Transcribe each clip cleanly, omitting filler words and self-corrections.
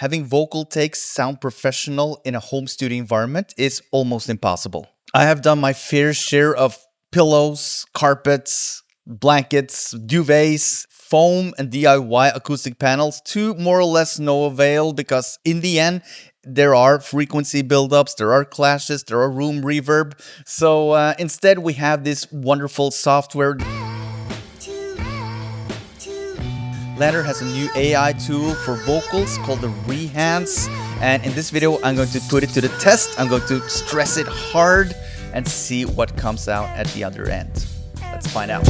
having vocal takes sound professional in a home studio environment is almost impossible. I have done my fair share of pillows, carpets, blankets, duvets, foam, and DIY acoustic panels to more or less no avail because in the end, there are frequency buildups, there are clashes, there are room reverb. So instead, we have this wonderful software. LANDR has a new AI tool for vocals called the ReHance, and in this video I'm going to put it to the test. I'm going to stress it hard and see what comes out at the other end. Let's find out.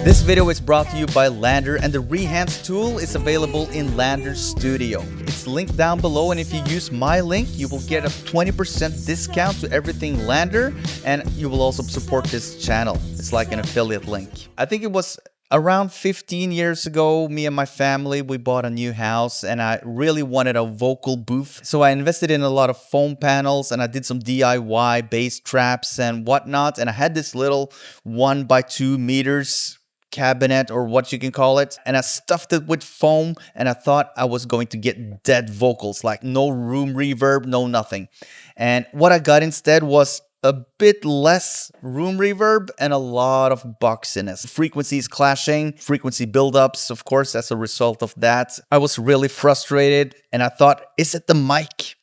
This video is brought to you by LANDR, and the ReHance tool is available in LANDR Studio. It's linked down below, and if you use my link, you will get a 20% discount to everything LANDR, and you will also support this channel. It's like an affiliate link. I think it was around 15 years ago, me and my family, we bought a new house and I really wanted a vocal booth. So I invested in a lot of foam panels and I did some DIY bass traps and whatnot. And I had this little 1x2 meters cabinet, or what you can call it, and I stuffed it with foam, and I thought I was going to get dead vocals, like no room reverb, no nothing. And what I got instead was a bit less room reverb and a lot of boxiness. Frequencies clashing, frequency buildups, of course, as a result of that. I was really frustrated and I thought, is it the mic?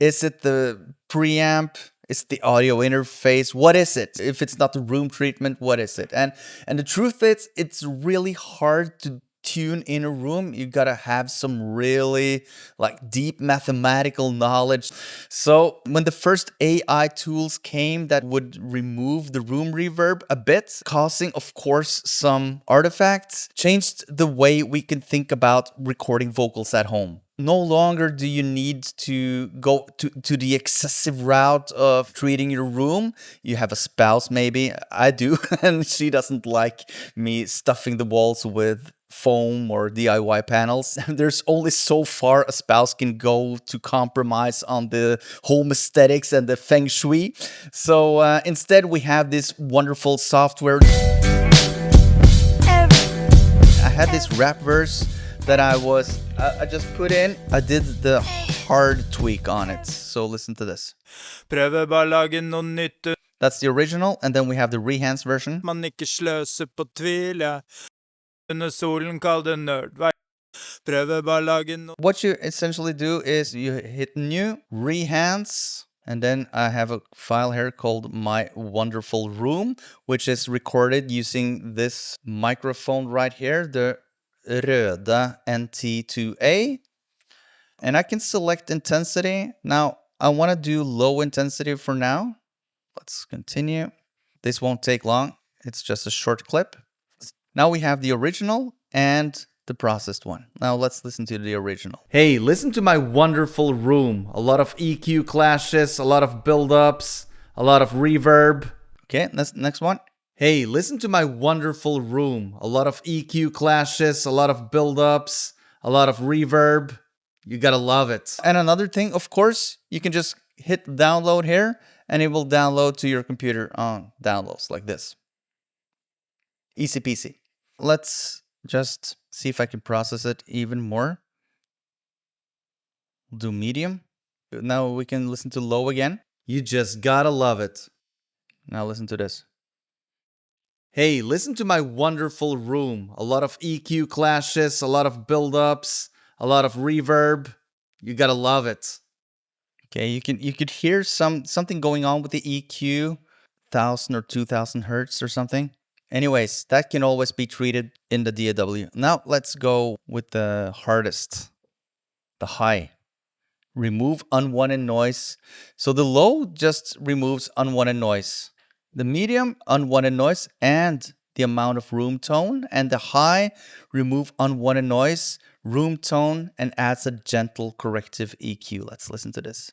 Is it the preamp? Is it the audio interface? What is it? If it's not the room treatment, what is it? And the truth is, it's really hard to tune in a room. You gotta have some really like deep mathematical knowledge. So when the first AI tools came that would remove the room reverb a bit, causing of course some artifacts, changed the way we can think about recording vocals at home. No longer do you need to go to the excessive route of treating your room. You have a spouse, maybe. I do, and she doesn't like me stuffing the walls with foam or DIY panels. There's only so far a spouse can go to compromise on the home aesthetics and the feng shui. So instead, we have this wonderful software. I had this rap verse that I just put in. I did the hard tweak on it. So listen to this. Prøver bare lage noe nytt. That's the original, and then we have the ReHance version. Man ikke sløser på tvil, ja. Under solen kall det nerd. Prøver bare lage noe. What you essentially do is you hit new, ReHance, and then I have a file here called My Wonderful Room, which is recorded using this microphone right here, the Røde NT2A. And I can select intensity. Now, I want to do low intensity for now. Let's continue. This won't take long. It's just a short clip. Now we have the original and the processed one. Now let's listen to the original. Hey, listen to my wonderful room. A lot of EQ clashes, a lot of buildups, a lot of reverb. Okay, next one. Hey, listen to my wonderful room. A lot of EQ clashes, a lot of buildups, a lot of reverb. You gotta love it. And another thing, of course, you can just hit download here and it will download to your computer on downloads like this. Easy peasy. Let's just see if I can process it even more. We'll do medium. Now we can listen to low again. You just gotta love it. Now listen to this. Hey, listen to my wonderful room. A lot of EQ clashes, a lot of buildups, a lot of reverb. You gotta love it. Okay, you could hear something going on with the EQ, 1000 or 2000 hertz or something. Anyways, that can always be treated in the DAW. Now let's go with the hardest, the high. Remove unwanted noise. So the low just removes unwanted noise. The medium, unwanted noise and the amount of room tone. And the high, remove unwanted noise, room tone, and adds a gentle corrective EQ. Let's listen to this.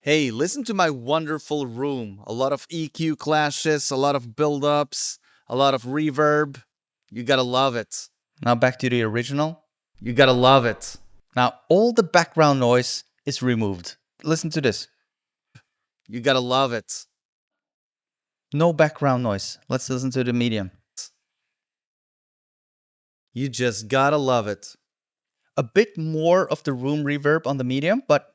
Hey, listen to my wonderful room. A lot of EQ clashes, a lot of buildups, a lot of reverb. You gotta love it. Now back to the original. You gotta love it. Now all the background noise is removed. Listen to this. You gotta love it. No background noise. Let's listen to the medium. You just gotta love it. a bit more of the room reverb on the medium, but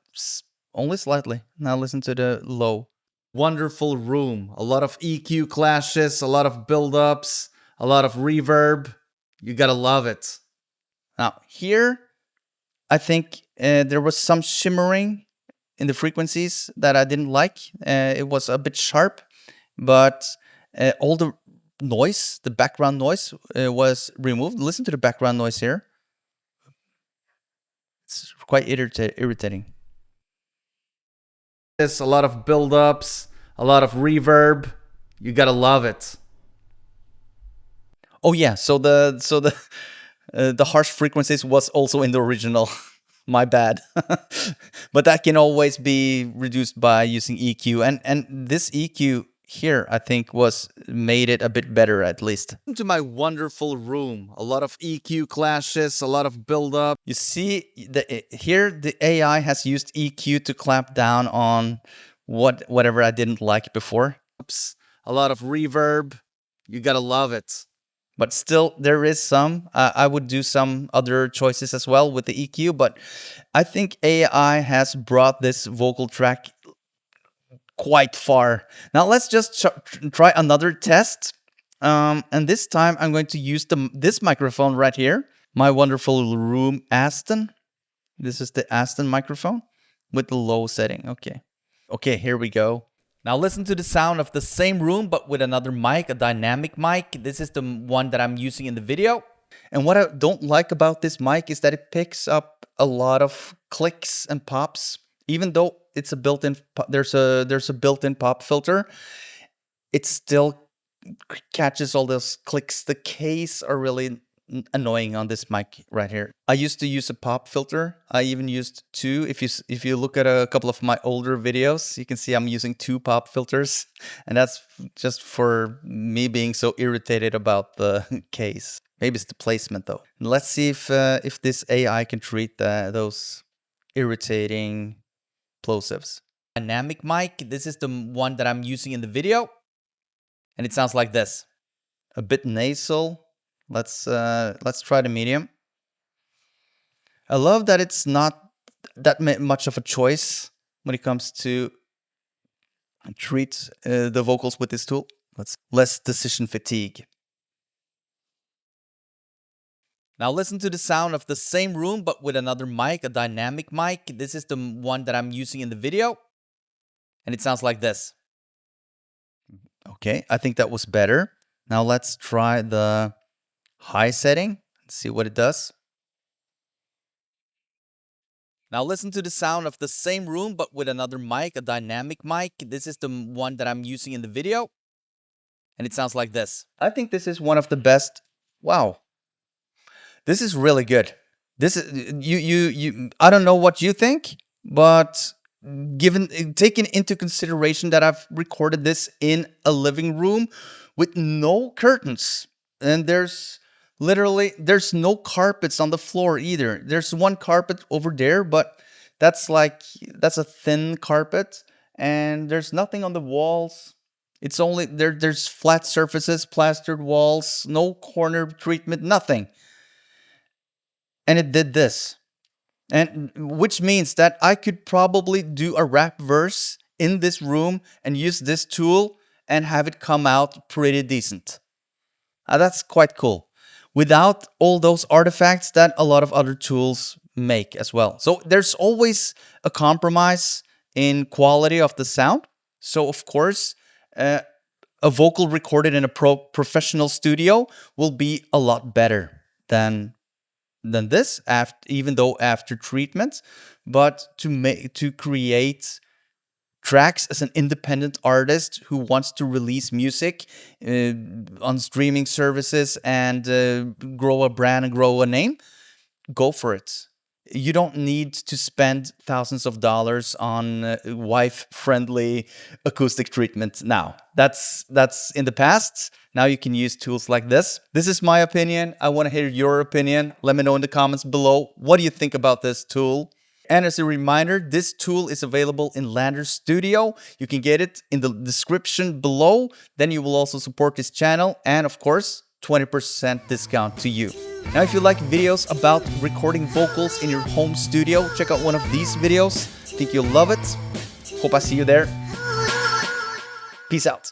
only slightly. Now listen to the low. Wonderful room. A lot of EQ clashes, a lot of build-ups, a lot of reverb. You gotta love it. Now here, I think there was some shimmering in the frequencies that I didn't like. It was a bit sharp, but all the noise, the background noise, was removed. Listen to the background noise here. It's quite irritating. There's a lot of build-ups, a lot of reverb. You gotta love it. Oh yeah, so the harsh frequencies was also in the original. My bad. But that can always be reduced by using EQ, and this EQ here I think was made it a bit better at least. Into my wonderful room, a lot of EQ clashes, a lot of build-up. You see, here the AI has used EQ to clamp down on whatever I didn't like before. A lot of reverb. You gotta love it. But still, there is some. I would do some other choices as well with the EQ, but I think AI has brought this vocal track quite far. Now let's just try another test. And this time I'm going to use this microphone right here, my wonderful Room Aston. This is the Aston microphone with the low setting. Okay, here we go. Now listen to the sound of the same room, but with another mic, a dynamic mic. This is the one that I'm using in the video. And what I don't like about this mic is that it picks up a lot of clicks and pops. Even though it's a built-in, there's a built-in pop filter, it still catches all those clicks. The case are really annoying on this mic right here. I used to use a pop filter. I even used two. If you look at a couple of my older videos, you can see I'm using two pop filters, and that's just for me being so irritated about the case. Maybe it's the placement though. Let's see if this AI can treat those irritating plosives. Dynamic mic. This is the one that I'm using in the video, and it sounds like this. A bit nasal. Let's try the medium. I love that it's not that much of a choice when it comes to treat the vocals with this tool. Less decision fatigue. Now listen to the sound of the same room, but with another mic, a dynamic mic. This is the one that I'm using in the video, and it sounds like this. Okay, I think that was better. Now let's try the high setting. Let's see what it does. Now listen to the sound of the same room, but with another mic, a dynamic mic. This is the one that I'm using in the video, and it sounds like this. I think this is one of the best. Wow, this is really good. This is you. I don't know what you think, but taking into consideration that I've recorded this in a living room with no curtains, and there's no carpets on the floor either. There's one carpet over there, but that's a thin carpet, and there's nothing on the walls. It's only there's flat surfaces, plastered walls, no corner treatment, nothing. And it did this. And which means that I could probably do a rap verse in this room and use this tool and have it come out pretty decent. That's quite cool. Without all those artifacts that a lot of other tools make as well. So there's always a compromise in quality of the sound. So of course, a vocal recorded in a professional studio will be a lot better than this, even though after treatment. But to create tracks as an independent artist who wants to release music on streaming services and grow a brand and grow a name, go for it. You don't need to spend thousands of dollars on wife-friendly acoustic treatment now. That's in the past. Now you can use tools like this. This is my opinion. I want to hear your opinion. Let me know in the comments below. What do you think about this tool? And as a reminder, this tool is available in LANDR Studio. You can get it in the description below. Then you will also support this channel. And of course, 20% discount to you. Now, if you like videos about recording vocals in your home studio, check out one of these videos. Think you'll love it. Hope I see you there. Peace out.